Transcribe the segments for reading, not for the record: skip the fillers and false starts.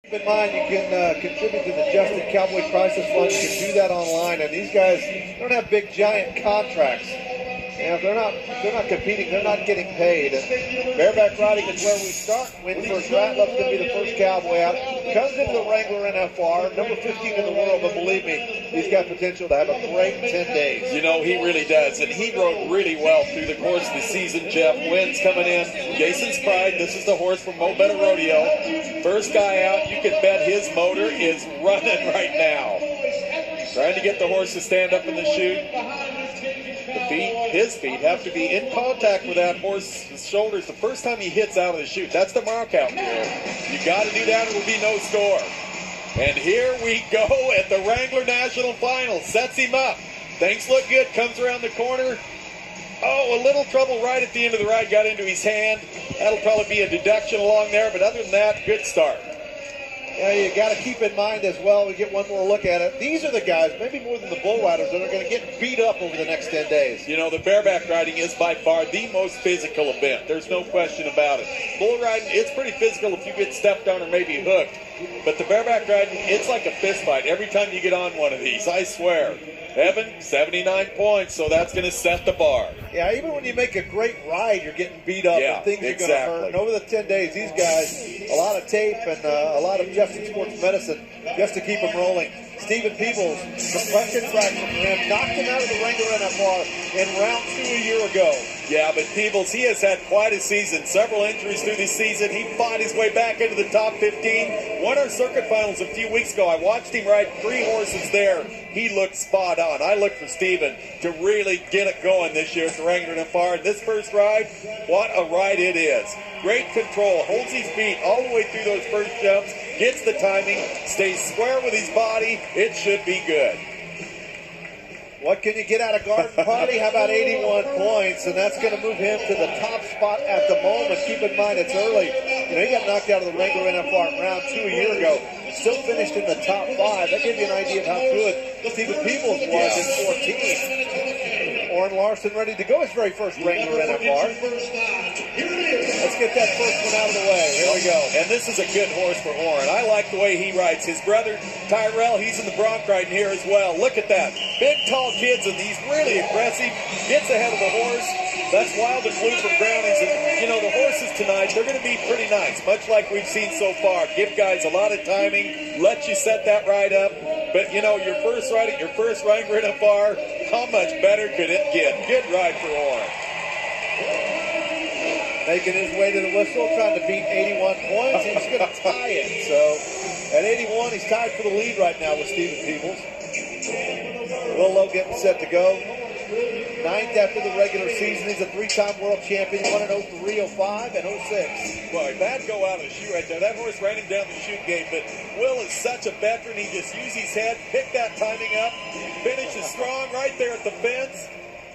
Keep in mind, you can contribute to the Justin Cowboy Crisis Fund. You can do that online, and these guys don't have big, giant contracts. And if they're not competing, they're not getting paid. And bareback riding is where we start. Wins first right. Love's going to be the first Cowboy out. Comes into the Wrangler NFR, number 15 in the world, but believe me, he's got potential to have a great 10 days. You know, he really does, and he rode really well through the course of the season, Jeff. Wins coming in. Jason's Pride, this is the horse from Mo Better Rodeo. First guy out, you can bet his motor is running right now. Trying to get the horse to stand up in the chute. His feet have to be in contact with that horse's shoulders the first time he hits out of the chute. That's the mark out there. You got to do that, or it will be no score. And here we go at the Wrangler National Final. Sets him up. Things look good. Comes around the corner. Oh, a little trouble right at the end of the ride. Got into his hand. That'll probably be a deduction along there. But other than that, good start. Yeah, you got to keep in mind as well, we get one more look at it. These are the guys, maybe more than the bull riders, that are going to get beat up over the next 10 days. You know, the bareback riding is by far the most physical event. There's no question about it. Bull riding, it's pretty physical if you get stepped on or maybe hooked. But the bareback riding, it's like a fist fight every time you get on one of these, I swear. Evan, 79 points, so that's going to set the bar. Yeah, even when you make a great ride, you're getting beat up and things are going to hurt. And over the 10 days, these guys, a lot of tape and a lot of Justin Sports Medicine just to keep them rolling. Stephen Peebles, compression fracture for him, knocked him out of the Wrangler NFR in round 2 a year ago. Yeah, but Peebles, he has had quite a season. Several injuries through the season. He fought his way back into the top 15. Won our circuit finals a few weeks ago. I watched him ride 3 horses there. He looked spot on. I look for Stephen to really get it going this year at the Wrangler NFR. And this first ride, what a ride it is. Great control, holds his feet all the way through those first jumps, gets the timing, stays square with his body. It should be good. What can you get out of Garden Party? How about 81 points? And that's going to move him to the top spot at the moment. Keep in mind, it's early. You know, he got knocked out of the Wrangler NFR in round 2 a year ago. Still finished in the top 5. That gives you an idea of how good Stephen Peebles was in 14. Orrin Larson ready to go his very first Wrangler NFR. Let's get that first one out of the way. Here we go. And this is a good horse for Orrin. I like the way he rides. His brother, Tyrell, he's in the bronc riding here as well. Look at that. Big, tall kids, and he's really aggressive. Gets ahead of the horse. That's Wild and Blue from Brownings. And, you know, the horses tonight, they're going to be pretty nice, much like we've seen so far. Give guys a lot of timing, let you set that ride up. But, you know, your first ride at your first Wrangler NFR, how much better could it get? Good ride for Orrin. Making his way to the whistle, trying to beat 81 points. He's going to tie it. So at 81, he's tied for the lead right now with Stephen Peebles. Will Lowe getting set to go. 9th after the regular season. He's a 3-time world champion. He won in 03, 05, and 06. Boy, bad go out of the chute right there. That horse ran him down the chute gate, but Will is such a veteran. He just used his head, picked that timing up, finishes strong right there at the fence.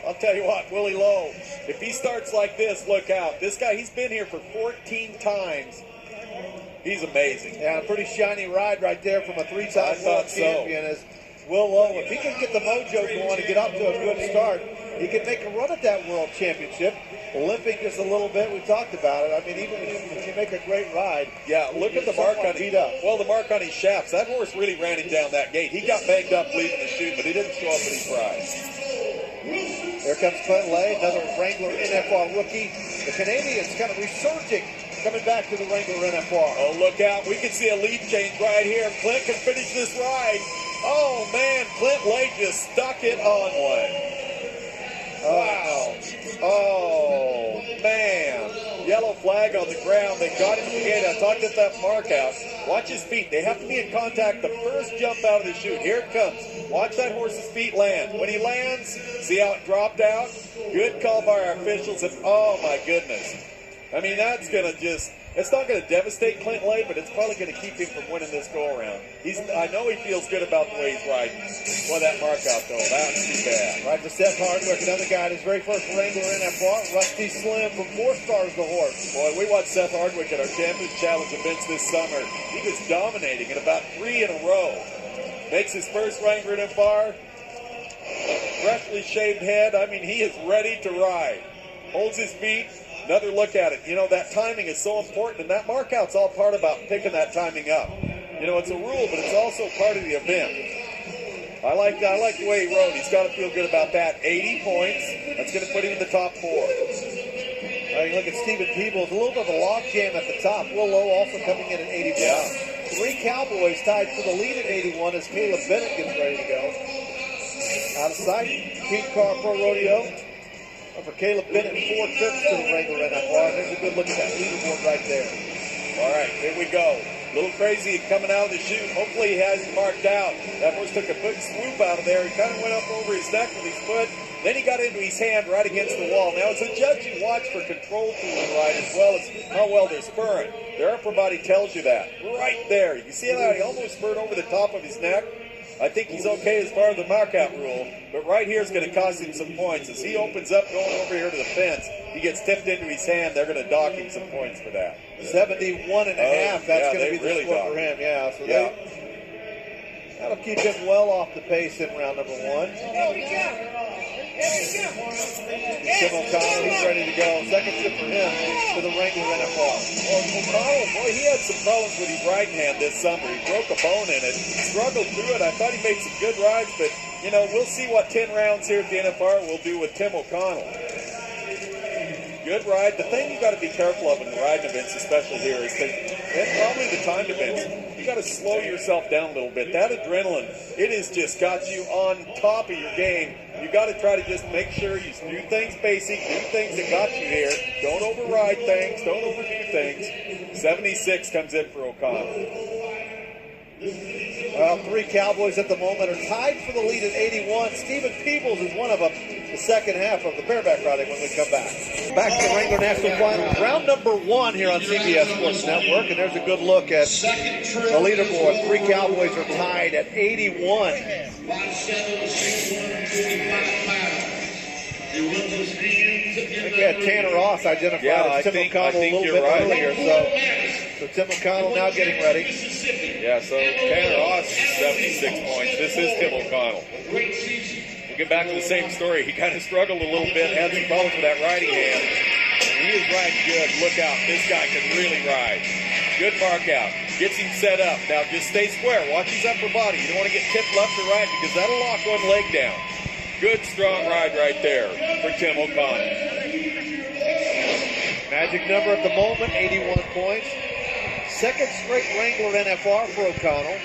I'll tell you what, Willie Lowe, if he starts like this, look out. This guy, he's been here for 14 times. He's amazing. Yeah, a pretty shiny ride right there from a 3-time world champion as Will Lowe. If he can get the mojo going and get up to a good start, he can make a run at that world championship. Limping just a little bit, we talked about it. I mean, even if you make a great ride. Yeah, look at the mark on his Well, the mark on his shafts. That horse really ran him down that gate. He got banged up leaving the chute, but he didn't show up in his ride. Here comes Clint Lay, another Wrangler NFR rookie. The Canadian's kind of resurging, coming back to the Wrangler NFR. Oh, look out. We can see a lead change right here. Clint can finish this ride. Oh, man, Clint Lay just stuck it on one. Wow. Oh, man. Yellow flag on the ground. They got him in the gate. I talked at that mark out. Watch his feet. They have to be in contact the first jump out of the chute. Here it comes. Watch that horse's feet land. When he lands, see how it dropped out? Good call by our officials. And oh, my goodness. I mean, that's going to just, it's not going to devastate Clint Lay, but it's probably going to keep him from winning this go-around. I know he feels good about the way he's riding. Boy, that mark out, though, that's too bad. Right to Seth Hardwick, another guy in his very first Wrangler NFR. Rusty Slim from 4 Stars the horse. Boy, we watched Seth Hardwick at our Champions Challenge events this summer. He was dominating in about 3 in a row. Makes his first Wrangler NFR. Freshly shaved head. I mean, he is ready to ride. Holds his feet. Another look at it. You know, that timing is so important, and that mark out's all part about picking that timing up. You know, it's a rule, but it's also part of the event. I like the way he rode. He's got to feel good about that. 80 points. That's going to put him in the top 4. You look at Stephen Peebles, a little bit of a log jam at the top. Will Lowe also coming in at 81. Yeah. 3 Cowboys tied for the lead at 81 as Caleb Bennett gets ready to go. Out of sight, King Car Pro Rodeo. For Caleb Bennett, 4 trips to the Wrangler NFR. There's a good look at that leaderboard right there. All right, here we go. A little crazy coming out of the chute. Hopefully he has it marked out. That horse took a big swoop out of there. He kind of went up over his neck with his foot. Then he got into his hand right against the wall. Now, as a judge, you watch for control through the ride as well as how well they're spurring. Their upper body tells you that. Right there. You can see how he almost spurred over the top of his neck. I think he's okay as far as the markout rule, but right here is going to cost him some points. As he opens up going over here to the fence, he gets tipped into his hand. They're going to dock him some points for that. 71 and a half. That's going to be the really score for him. Yeah, so that'll keep him well off the pace in round number 1. Tim O'Connell, he's ready to go. Second trip for him to the Wrangler NFR. Well, O'Connell, boy, he had some problems with his right hand this summer. He broke a bone in it, struggled through it. I thought he made some good rides, but, you know, we'll see what 10 rounds here at the NFR will do with Tim O'Connell. Good ride. The thing you got to be careful of in the riding events, especially here, is that, and probably the timed events, you got to slow yourself down a little bit. That adrenaline, it has just got you on top of your game. You got to try to just make sure you do things basic, do things that got you here. Don't override things. Don't overdo things. 76 comes in for O'Connell. Well, 3 Cowboys at the moment are tied for the lead at 81. Stephen Peebles is one of them. The second half of the bareback riding when we come back. Back to the Wrangler National Finals. Round number 1 here on CBS Sports Network. And there's a good look at the leaderboard. 3 Cowboys are tied at 81. I think we had Tanner Ross identified as Tim O'Connell a little bit earlier. So Tim O'Connell now getting ready. Yeah, so Tanner Ross, 76 points. This is Tim O'Connell. We'll get back to the same story. He kind of struggled a little bit, had some problems with that riding hand. And he is riding good. Look out, this guy can really ride. Good mark out. Gets him set up. Now just stay square. Watch his upper body. You don't want to get tipped left or right because that'll lock one leg down. Good, strong ride right there for Tim O'Connell. Magic number at the moment, 81 points. Second straight Wrangler NFR for O'Connell.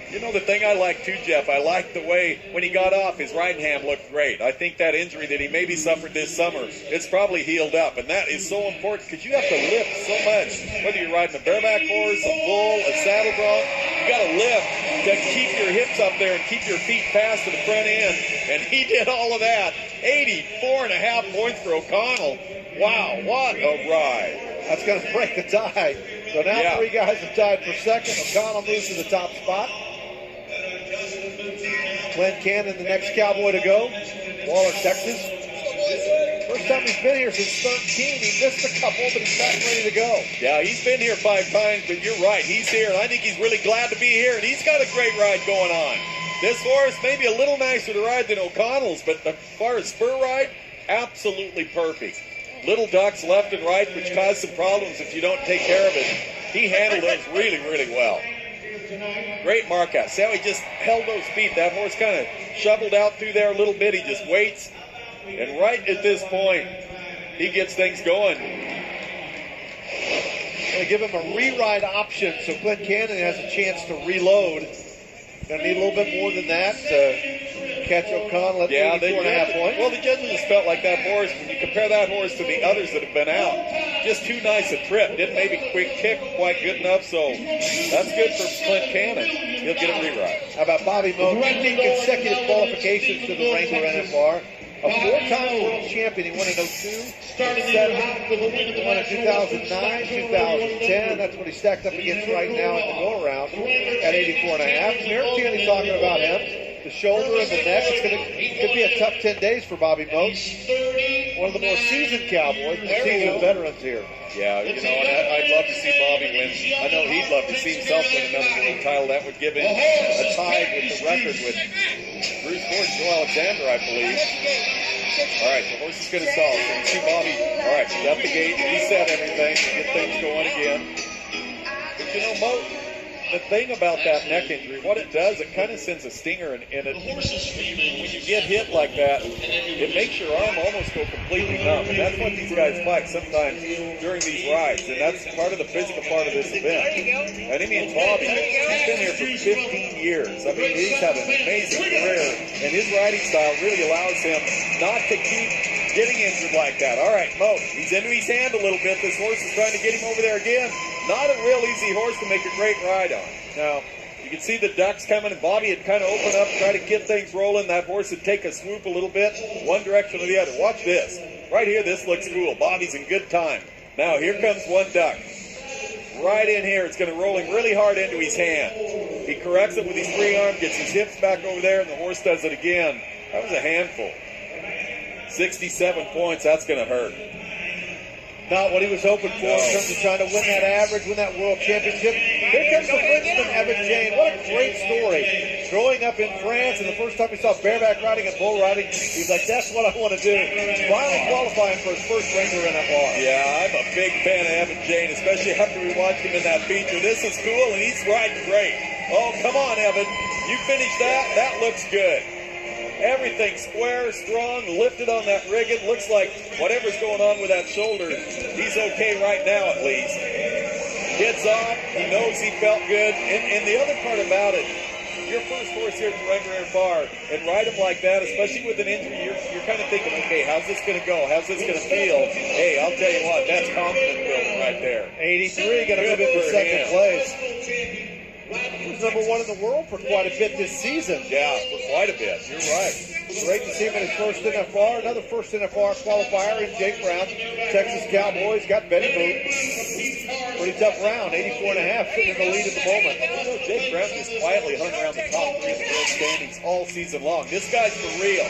You know, the thing I like too, Jeff, I like the way when he got off, his right hand looked great. I think that injury that he maybe suffered this summer, it's probably healed up. And that is so important because you have to lift so much. Whether you're riding a bareback horse, a bull, a saddle bronc, you got to lift to keep your hips up there and keep your feet fast to the front end. And he did all of that. 84.5 points for O'Connell. Wow, what a ride. That's going to break the tie. So now 3 guys are tied for second. O'Connell moves to the top spot. Glenn Cannon, the next Cowboy to go. Waller, Texas. First time he's been here since 13. He missed a couple, but he's back ready to go. Yeah, he's been here 5 times, but you're right. He's here, and I think he's really glad to be here, and he's got a great ride going on. This horse may be a little nicer to ride than O'Connell's, but as far as spur ride, absolutely perfect. Little ducks left and right, which cause some problems if you don't take care of it. He handled those really, really well. Great mark out. See how he just held those feet. That horse kind of shoveled out through there a little bit. He just waits. And right at this point, he gets things going. They give him a re-ride option, so Glenn Cannon has a chance to reload. Going to need a little bit more than that to catch O'Connell at 84.5 points. Well, the judges just felt like that horse, when you compare that horse to the others that have been out, just too nice a trip. Didn't maybe quick kick quite good enough, so that's good for Clint Cannon. He'll get a reride. How about Bobby Moe? 15 consecutive qualifications to the Wrangler NFR. A 4-time world champion. He won in 02, 07, he won in 2009, 2010. That's what he's stacked up against right now in the go-around at 84.5. Mary Tierney talking about him. The shoulder and the neck. Could be a tough 10 days for Bobby Moe. One of the more seasoned Cowboys, the seasoned veterans here. Yeah, you know, and I'd love to see Bobby win. I know he'd love to see himself win another world title. That would give him a tie with the record with Bruce Ford and Joe Alexander, I believe. All right, the horse is going to stall. So you see Bobby, all right, shut the gate, reset everything, get things going again. But you know, Moe, the thing about that neck injury, what it does, it kind of sends a stinger, and it, when you get hit like that, it makes your arm almost go completely numb. And that's what these guys fight sometimes during these rides, and that's part of the physical part of this event. And I mean, Bobby, he's been here for 15 years. I mean, he's had an amazing career, and his riding style really allows him not to keep getting injured like that. All right, Mo, he's into his hand a little bit. This horse is trying to get him over there again. Not a real easy horse to make a great ride on. Now, you can see the ducks coming, and Bobby had kind of opened up, try to get things rolling. That horse would take a swoop a little bit, one direction or the other. Watch this. Right here, this looks cool. Bobby's in good time. Now, here comes one duck. Right in here, it's going to rolling really hard into his hand. He corrects it with his free arm, gets his hips back over there, and the horse does it again. That was a handful. 67 points, that's going to hurt. Not what he was hoping for in terms of trying to win that average, win that world championship. Here comes the Frenchman, Evan Jane. What a great story. Growing up in France, and the first time he saw bareback riding and bull riding, he's like, that's what I want to do. Finally qualifying for his first Wrangler NFR. Yeah, I'm a big fan of Evan Jane, especially after we watched him in that feature. This is cool, and he's riding great. Oh, come on, Evan. You finished that? That looks good. Everything square, strong, lifted on that rigging. Looks like whatever's going on with that shoulder, he's okay right now at least. Gets off, he knows he felt good. And the other part about it, your first horse here at the Wrangler NFR, and ride him like that, especially with an injury, you're kind of thinking, okay, how's this going to go? How's this going to feel? Hey, I'll tell you what, that's confidence building right there. 83, going to move into second place. He was number one in the world for quite a bit this season. Yeah, for quite a bit. You're right. Great to see him in his first NFR. Another first NFR qualifier in Jake Brown. Texas Cowboys got Benny Boot. Pretty tough round, 84.5, sitting in the lead at the moment. You know, Jake Brown just quietly hung around the top three of the world standings all season long. This guy's for real.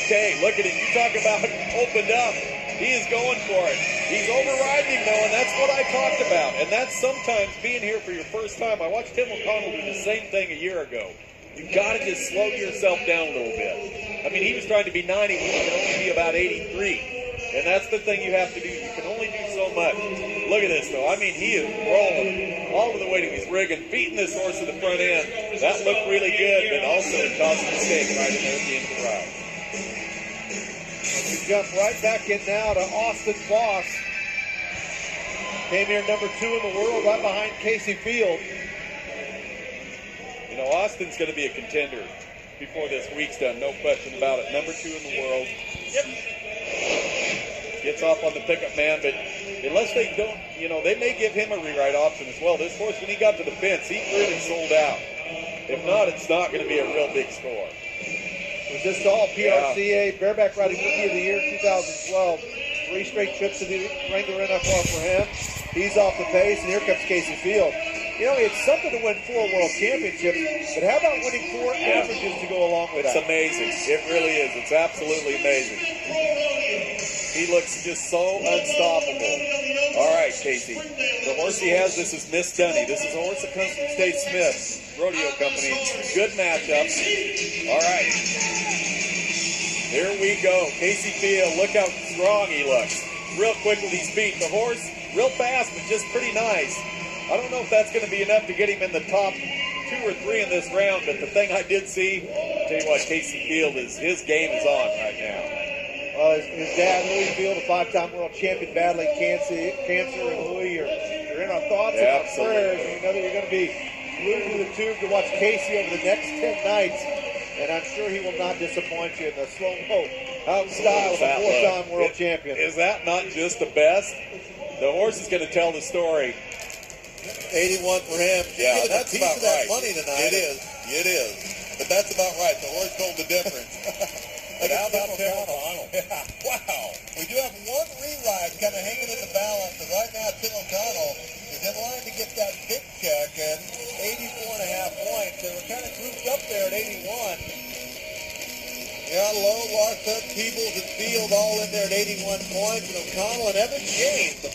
Okay, look at him. You talk about opened up. He is going for it. He's overriding him, though, and that's what I talked about. And that's sometimes being here for your first time. I watched Tim O'Connell do the same thing a year ago. You've got to just slow yourself down a little bit. I mean, he was trying to be 90 when he can only be about 83. And that's the thing you have to do. You can only do so much. Look at this, though. I mean, he is rolling all of the way to his rigging, beating this horse to the front end. That looked really good, but also it caused a mistake right in there at the end of the ride. We jump right back in now to Austin Voss. Came here number 2 in the world, right behind Casey Field. You know, Austin's going to be a contender before this week's done, no question about it. Number 2 in the world. Yep. Gets off on the pickup man, but unless they don't, you know, they may give him a rewrite option as well. This horse, when he got to the fence, he really sold out. If not, it's not going to be a real big score. Was this all PRCA Bareback Riding Rookie of the Year 2012? 3 straight trips to the Wrangler NFR for him. He's off the pace, and here comes Casey Field. You know, it's something to win 4 world championships, but how about winning 4 averages to go along with that? It's amazing. It really is. It's absolutely amazing. He looks just so unstoppable. All right, Casey. The horse he has, this is Miss Dunny. This is a horse that comes from State Smith Rodeo Company. Good matchup. All right. Here we go. Casey Field, look how strong he looks. Real quick with his feet. The horse, real fast, but just pretty nice. I don't know if that's going to be enough to get him in the top 2 or 3 in this round, but the thing I did see, I'll tell you what, Casey Field, his game is on right now. His dad, Louis Field, a 5-time world champion, battling cancer, and Louis, you're in our thoughts and our prayers. You know that you're going to be glued to the tube to watch Casey over the next 10 nights, and I'm sure he will not disappoint you in the slow-mo style of a 4-time world champion. Is that not just the best? The horse is going to tell the story. 81 for him. Yeah, that's piece about of that right. money tonight. It is. But that's about right. The horse told the difference. But how about Tim O'Connell? Yeah. Wow. We do have one reride kind of hanging in the balance, but right now Tim O'Connell is in line to get that big check, and 84.5 points. They were kind of grouped up there at 81. Yeah, Lowe, Larson, Peebles, and Field all in there at 81 points, and O'Connell and Evan James, the